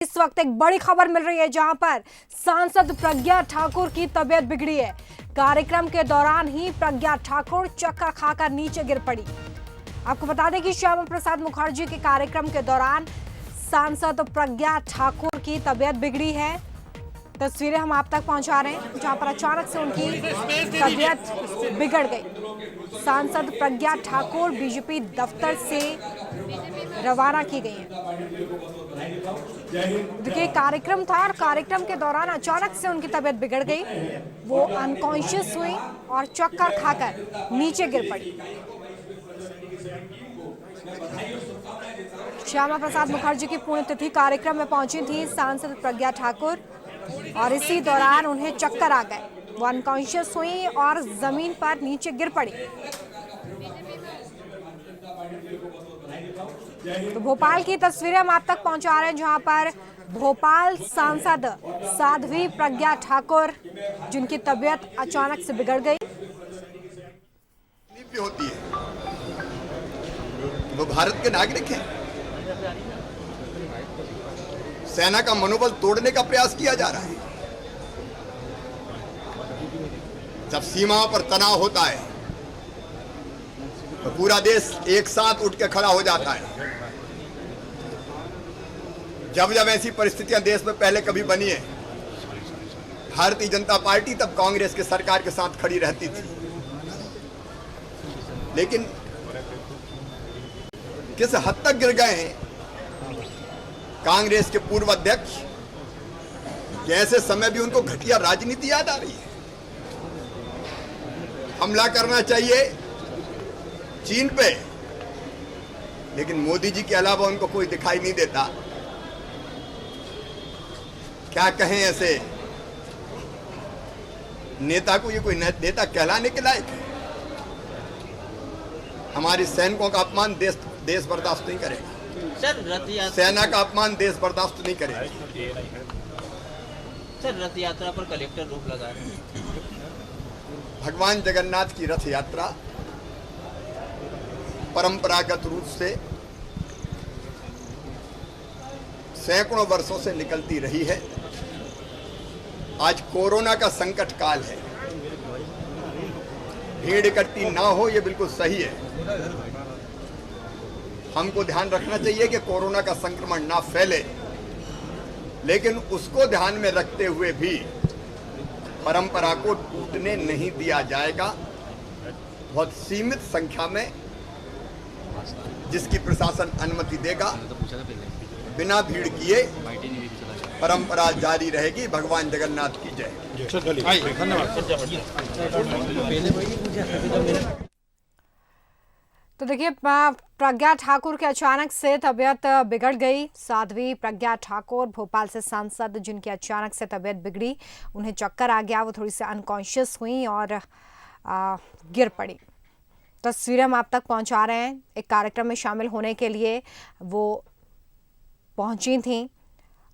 इस वक्त एक बड़ी खबर मिल रही है जहां पर सांसद प्रज्ञा ठाकुर की तबीयत बिगड़ी है। कार्यक्रम के दौरान ही प्रज्ञा ठाकुर चक्कर खाकर नीचे गिर पड़ी। आपको बता दें कि श्यामा प्रसाद मुखर्जी के कार्यक्रम के दौरान सांसद प्रज्ञा ठाकुर की तबीयत बिगड़ी है। तस्वीरें हम आप तक पहुंचा रहे हैं जहां पर अचानक से उनकी तबीयत बिगड़ गई। सांसद प्रज्ञा ठाकुर बीजेपी दफ्तर से रवाना की गई है। देखिए कार्यक्रम था और कार्यक्रम के दौरान अचानक से उनकी तबीयत बिगड़ गई। वो अनकॉन्शियस हुई और चक्कर खाकर नीचे गिर पड़ी। श्यामा प्रसाद मुखर्जी की पुण्यतिथि कार्यक्रम में पहुंची थी सांसद प्रज्ञा ठाकुर और इसी दौरान उन्हें चक्कर आ गए। वो अनकॉन्शियस हुई और जमीन पर नीचे गिर पड़ी। तो भोपाल की तस्वीरें हम आप तक पहुंचा रहे हैं जहां पर भोपाल सांसद साध्वी प्रज्ञा ठाकुर जिनकी तबीयत अचानक से बिगड़ गई। होती है वो भारत के नागरिक हैं। सेना का मनोबल तोड़ने का प्रयास किया जा रहा है। जब सीमा पर तनाव होता है तो पूरा देश एक साथ उठ के खड़ा हो जाता है। जब जब ऐसी परिस्थितियां देश में पहले कभी बनी है, भारतीय जनता पार्टी तब कांग्रेस के सरकार के साथ खड़ी रहती थी। लेकिन किस हद तक गिर गए हैं कांग्रेस के पूर्व अध्यक्ष कि ऐसे समय भी उनको घटिया राजनीति याद आ रही है। हमला करना चाहिए चीन पे, लेकिन मोदी जी के अलावा उनको कोई दिखाई नहीं देता। क्या कहें ऐसे नेता को, ये कोई नेता कहलाने के लायक है? हमारे सैनिकों का अपमान देश बर्दाश्त नहीं करेगा। सर सेना का अपमान देश बर्दाश्त नहीं करेगा। सर रथ यात्रा पर कलेक्टर रोक लगा रहे हैं। भगवान जगन्नाथ की रथ यात्रा परंपरागत रूप से सैकड़ों वर्षों से निकलती रही है। आज कोरोना का संकट काल है, भीड़ इकट्ठी ना हो ये बिल्कुल सही है। हमको ध्यान रखना चाहिए कि कोरोना का संक्रमण ना फैले, लेकिन उसको ध्यान में रखते हुए भी परंपरा को टूटने नहीं दिया जाएगा। बहुत सीमित संख्या में जिसकी प्रशासन अनुमति देगा, बिना भीड़ किए परंपरा जारी रहेगी। भगवान जगन्नाथ की जय। तो देखिए प्रज्ञा ठाकुर के अचानक से तबीयत बिगड़ गई। साध्वी प्रज्ञा ठाकुर भोपाल से सांसद जिनकी अचानक से तबीयत बिगड़ी, उन्हें चक्कर आ गया, वो थोड़ी सी अनकॉन्शियस हुई और गिर पड़ी। तस्वीरें हम आप तक पहुंचा रहे हैं। एक कार्यक्रम में शामिल होने के लिए वो पहुंची थीं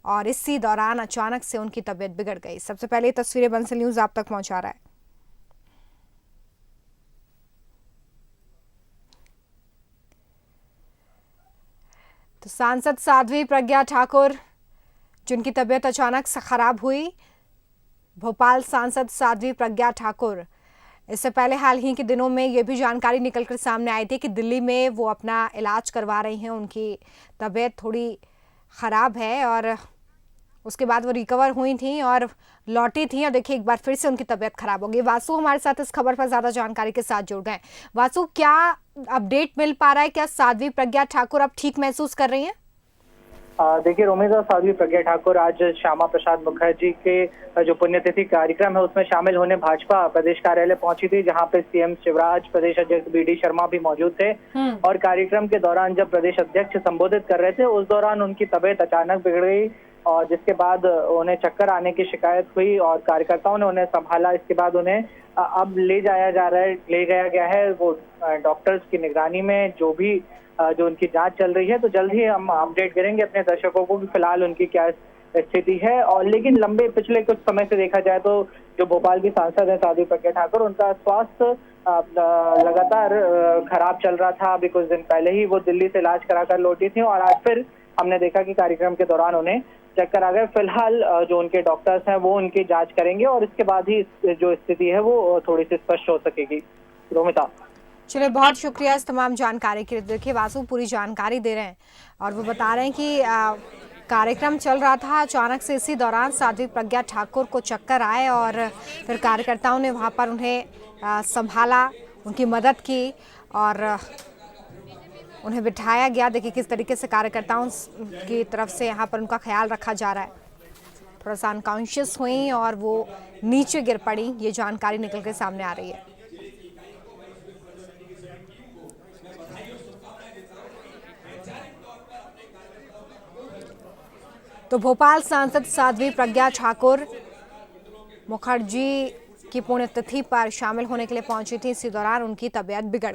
और इसी दौरान अचानक से उनकी तबीयत बिगड़ गई। सबसे पहले तस्वीरें बंसल न्यूज़ आप तक पहुंचा रहा है। तो सांसद साध्वी प्रज्ञा ठाकुर जिनकी तबीयत अचानक से खराब हुई, भोपाल सांसद साध्वी प्रज्ञा ठाकुर, इससे पहले हाल ही के दिनों में ये भी जानकारी निकलकर सामने आई थी कि दिल्ली में वो अपना इलाज करवा रही हैं। उनकी तबीयत थोड़ी ख़राब है और उसके बाद वो रिकवर हुई थी और लौटी थी और देखिए एक बार फिर से उनकी तबीयत खराब हो गई। वासु हमारे साथ इस खबर पर ज़्यादा जानकारी के साथ जुड़ गए। वासु, क्या अपडेट मिल पा रहा है? क्या साध्वी प्रज्ञा ठाकुर अब ठीक महसूस कर रही हैं? देखिए रोमिता, साध्वी प्रज्ञा ठाकुर आज श्यामा प्रसाद मुखर्जी के जो पुण्यतिथि कार्यक्रम है उसमें शामिल होने भाजपा प्रदेश कार्यालय पहुंची थी, जहां पे सीएम शिवराज, प्रदेश अध्यक्ष बीडी शर्मा भी मौजूद थे। और कार्यक्रम के दौरान जब प्रदेश अध्यक्ष संबोधित कर रहे थे उस दौरान उनकी तबीयत अचानक बिगड़ गई और जिसके बाद उन्हें चक्कर आने की शिकायत हुई और कार्यकर्ताओं ने उन्हें संभाला। इसके बाद उन्हें अब ले गया गया है वो डॉक्टर्स की निगरानी में, जो उनकी जांच चल रही है। तो जल्द ही हम अपडेट करेंगे अपने दर्शकों को कि फिलहाल उनकी क्या स्थिति है। और लेकिन पिछले कुछ समय से देखा जाए तो जो भोपाल की सांसद है साध्वी प्रज्ञा ठाकुर, उनका स्वास्थ्य लगातार खराब चल रहा था। अभी कुछ दिन पहले ही वो दिल्ली से इलाज कराकर लौटी थी और आज फिर हमने देखा कि कार्यक्रम के दौरान उन्हें चक्कर आ गए। फिलहाल जो उनके डॉक्टर्स हैं वो उनकी जांच करेंगे और इसके बाद ही जो स्थिति है वो थोड़ी सी स्पष्ट हो सकेगी। रोमिता, चलिए, बहुत शुक्रिया इस तमाम जानकारी के लिए। देखिए, वासु पूरी जानकारी दे रहे हैं और वो बता रहे हैं कि कार्यक्रम चल रहा था, अचानक से इसी दौरान साध्वी प्रज्ञा ठाकुर को चक्कर आए और फिर कार्यकर्ताओं ने वहां पर उन्हें संभाला, उनकी मदद की और उन्हें बिठाया गया। देखिए किस तरीके से कार्यकर्ताओं की तरफ से यहाँ पर उनका ख्याल रखा जा रहा है। थोड़ा सा अनकॉन्शियस हुई और वो नीचे गिर पड़ी, ये जानकारी निकल के सामने आ रही है। तो भोपाल सांसद साध्वी प्रज्ञा ठाकुर मुखर्जी की पुण्यतिथि पर शामिल होने के लिए पहुंची थी। इसी दौरान उनकी तबीयत बिगड़